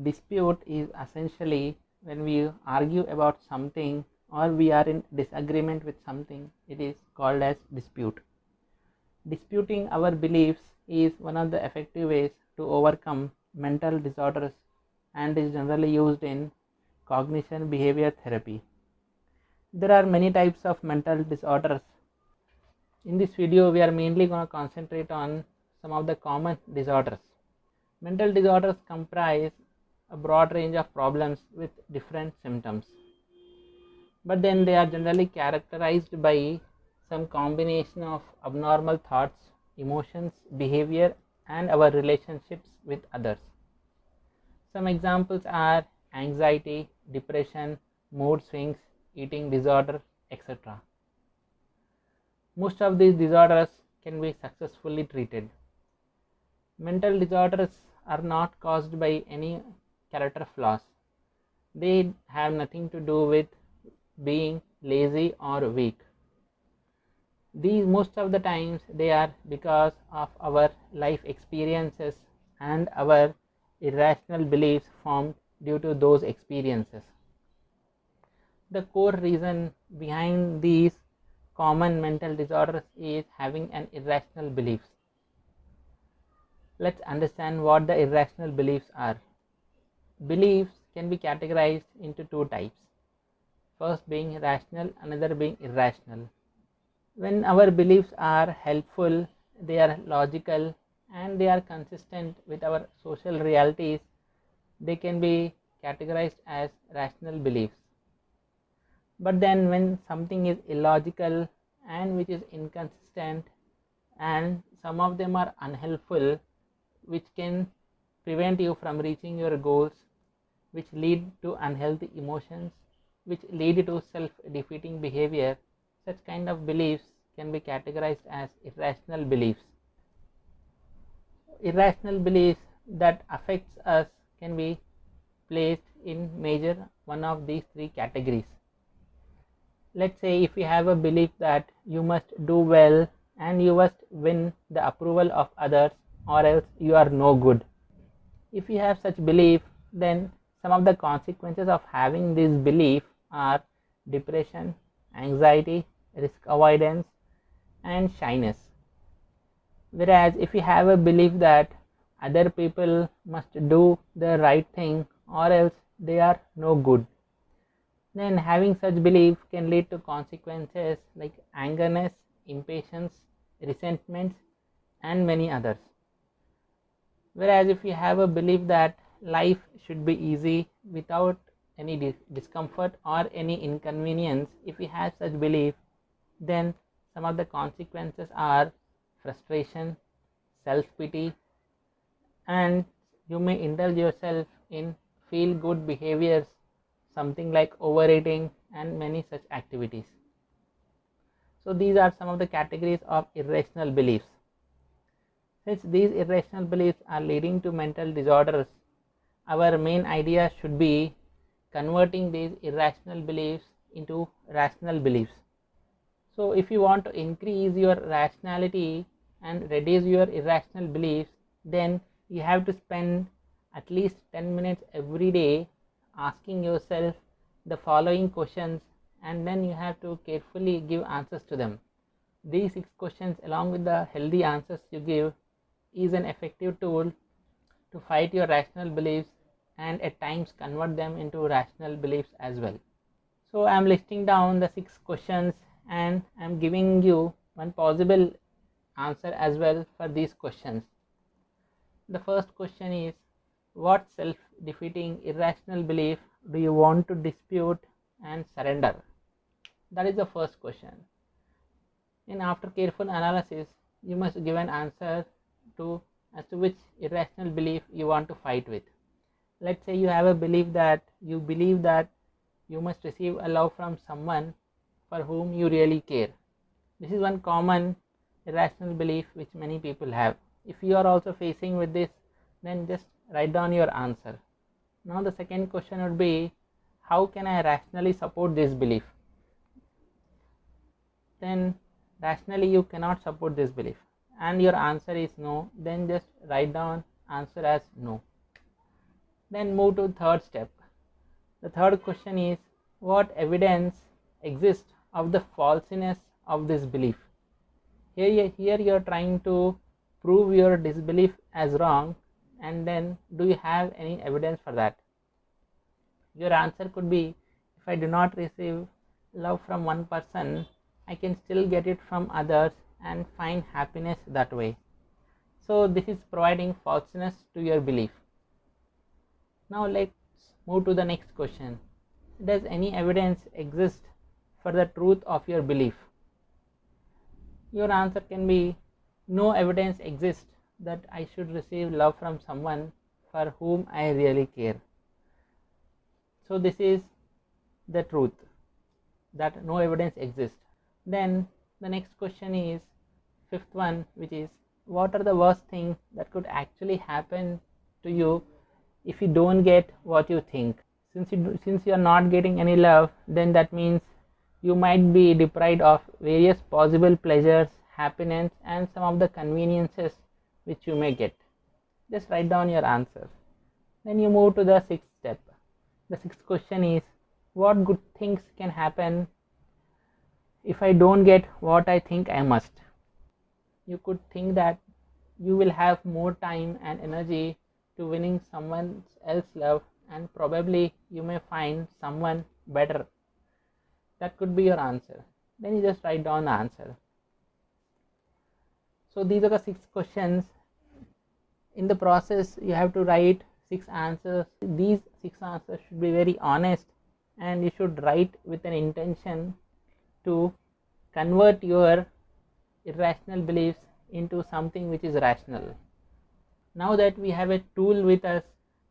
Dispute is essentially when we argue about something or we are in disagreement with something. It is called as dispute. Disputing our beliefs is one of the effective ways to overcome mental disorders and is generally used in cognition behavior therapy. There are many types of mental disorders. In this video, we are mainly going to concentrate on some of the common disorders. Mental disorders comprise a broad range of problems with different symptoms, but then they are generally characterized by some combination of abnormal thoughts, emotions, behavior, and our relationships with others. Some examples are anxiety, depression, mood swings, eating disorder, etc. Most of these disorders can be successfully treated. Mental disorders are not caused by any character flaws. They have nothing to do with being lazy or weak. These most of the times they are because of our life experiences and our irrational beliefs formed due to those experiences. The core reason behind these common mental disorders is having an irrational beliefs. Let's understand what the irrational beliefs are. Beliefs can be categorized into two types. First being rational, another being irrational. When our beliefs are helpful, they are logical, and they are consistent with our social realities, they can be categorized as rational beliefs. But then when something is illogical and which is inconsistent, and some of them are unhelpful, which can prevent you from reaching your goals, which lead to unhealthy emotions, which lead to self-defeating behavior, such kind of beliefs can be categorized as irrational beliefs. Irrational beliefs that affects us can be placed in major one of these three categories. Let's say if you have a belief that you must do well and you must win the approval of others or else you are no good. If you have such belief, then some of the consequences of having this belief are depression, anxiety, risk avoidance, and shyness. Whereas if you have a belief that other people must do the right thing or else they are no good, then having such belief can lead to consequences like angerness, impatience, resentments, and many others. Whereas if you have a belief that life should be easy without any discomfort or any inconvenience, if you have such belief, then some of the consequences are frustration, self-pity, and you may indulge yourself in feel-good behaviors, something like overeating and many such activities. So these are some of the categories of irrational beliefs. Since these irrational beliefs are leading to mental disorders, our main idea should be converting these irrational beliefs into rational beliefs. So if you want to increase your rationality and reduce your irrational beliefs, then you have to spend at least 10 minutes every day asking yourself the following questions, and then you have to carefully give answers to them. These 6 questions along with the healthy answers you give is an effective tool to fight your rational beliefs and at times convert them into rational beliefs as well. So I am listing down the 6 questions and I am giving you one possible answer as well for these questions. The first question is, what self-defeating irrational belief do you want to dispute and surrender? That is the first question. And after careful analysis, you must give an answer as to which irrational belief you want to fight with. Let's say you have a belief that you believe that you must receive a love from someone for whom you really care. This is one common irrational belief which many people have. If you are also facing with this, then just write down your answer. Now the second question would be, how can I rationally support this belief? Then rationally you cannot support this belief and your answer is no, then just write down answer as no. Then move to third step. The third question is, what evidence exists of the falseness of this belief? Here you are trying to prove your disbelief as wrong, and then do you have any evidence for that? Your answer could be, if I do not receive love from one person, I can still get it from others and find happiness that way. So this is providing falseness to your belief. Now let's move to the next question. Does any evidence exist for the truth of your belief? Your answer can be, no evidence exists that I should receive love from someone for whom I really care. So this is the truth, that no evidence exists. Then the next question is fifth one, which is, what are the worst things that could actually happen to you if you don't get what you think? Since you are not getting any love, then that means you might be deprived of various possible pleasures, happiness, and some of the conveniences which you may get. Just write down your answer. Then you move to the sixth step. The sixth question is, what good things can happen if I don't get what I think I must? You could think that you will have more time and energy to winning someone else's love, and probably you may find someone better. That could be your answer. Then you just write down the answer. So these are the 6 questions. In the process, you have to write 6 answers. These 6 answers should be very honest, and you should write with an intention to convert your irrational beliefs into something which is rational. Now that we have a tool with us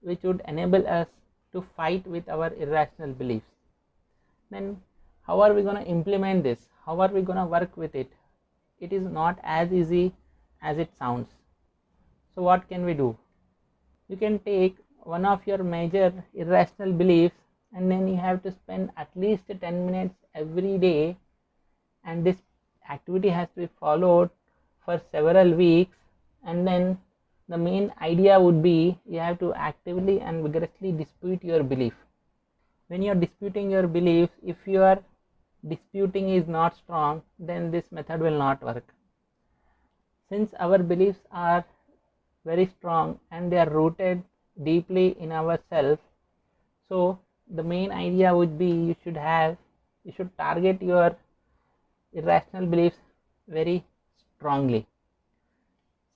which would enable us to fight with our irrational beliefs, then how are we going to implement this? How are we going to work with it? It is not as easy as it sounds. So what can we do? You can take one of your major irrational beliefs, and then you have to spend at least 10 minutes every day, and this activity has to be followed for several weeks. And then the main idea would be, you have to actively and vigorously dispute your belief. When you are disputing your beliefs, if your disputing is not strong, then this method will not work. Since our beliefs are very strong and they are rooted deeply in ourselves, so the main idea would be, you should target your irrational beliefs very strongly.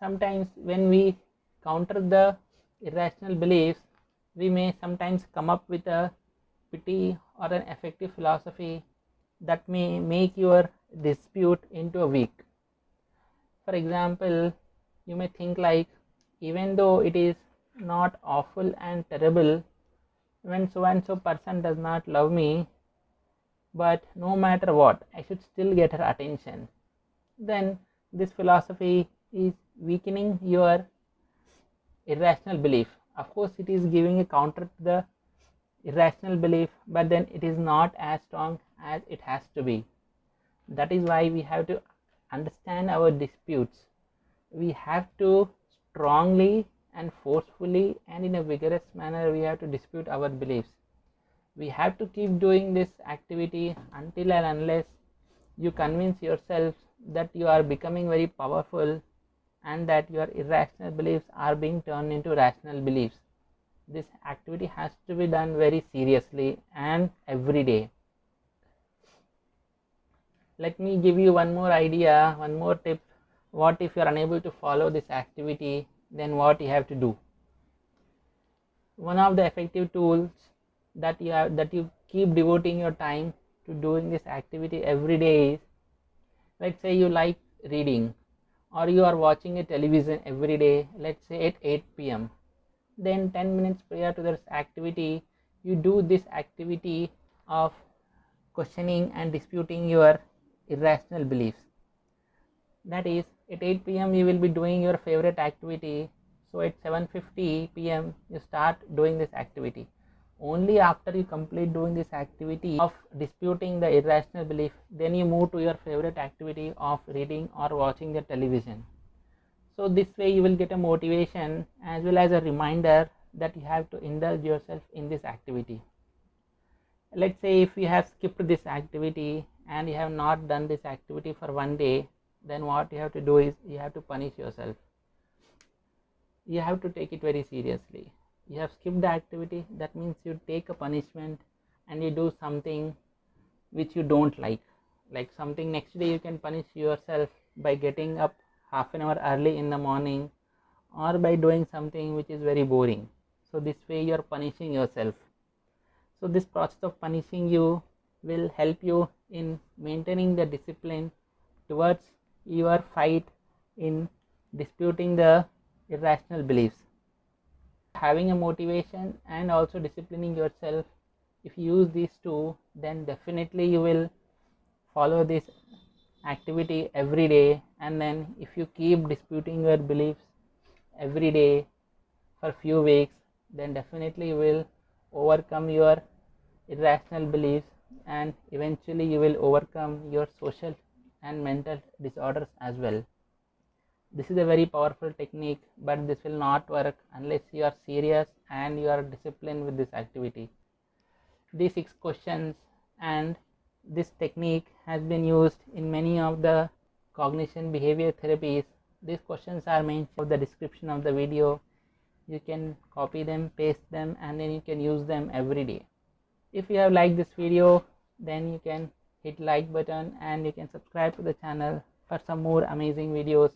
Sometimes when we counter the irrational beliefs, we may sometimes come up with a witty or an effective philosophy that may make your dispute into a weak. For example, you may think like, even though it is not awful and terrible when so and so person does not love me, but no matter what, I should still get her attention. Then this philosophy is weakening your irrational belief. Of course, it is giving a counter to the irrational belief, but then it is not as strong as it has to be. That is why we have to understand our disputes. We have to strongly and forcefully and in a vigorous manner, we have to dispute our beliefs. We have to keep doing this activity until and unless you convince yourself that you are becoming very powerful and that your irrational beliefs are being turned into rational beliefs. This activity has to be done very seriously and every day. Let me give you one more idea, one more tip. What if you are unable to follow this activity? Then what you have to do? One of the effective tools that you keep devoting your time to doing this activity every day is, let's say you like reading, or you are watching a television every day, let's say at 8 p.m. Then 10 minutes prior to this activity, you do this activity of questioning and disputing your irrational beliefs. That is, at 8 p.m. you will be doing your favorite activity. So at 7:50 p.m. you start doing this activity. Only after you complete doing this activity of disputing the irrational belief, then you move to your favorite activity of reading or watching the television. So this way you will get a motivation as well as a reminder that you have to indulge yourself in this activity. Let's say if you have skipped this activity and you have not done this activity for one day, then what you have to do is you have to punish yourself. You have to take it very seriously. You have skipped the activity, that means you take a punishment and you do something which you don't like something. Next day you can punish yourself by getting up half an hour early in the morning, or by doing something which is very boring. So this way you are punishing yourself. So this process of punishing you will help you in maintaining the discipline towards your fight in disputing the irrational beliefs. Having a motivation and also disciplining yourself, if you use these two, then definitely you will follow this activity every day. And then if you keep disputing your beliefs every day for few weeks, then definitely you will overcome your irrational beliefs, and eventually you will overcome your social and mental disorders as well. This is a very powerful technique, but this will not work unless you are serious and you are disciplined with this activity. These 6 questions and this technique has been used in many of the cognition behavior therapies. These questions are mentioned in the description of the video. You can copy them, paste them, and then you can use them every day. If you have liked this video, then you can hit like button and you can subscribe to the channel for some more amazing videos.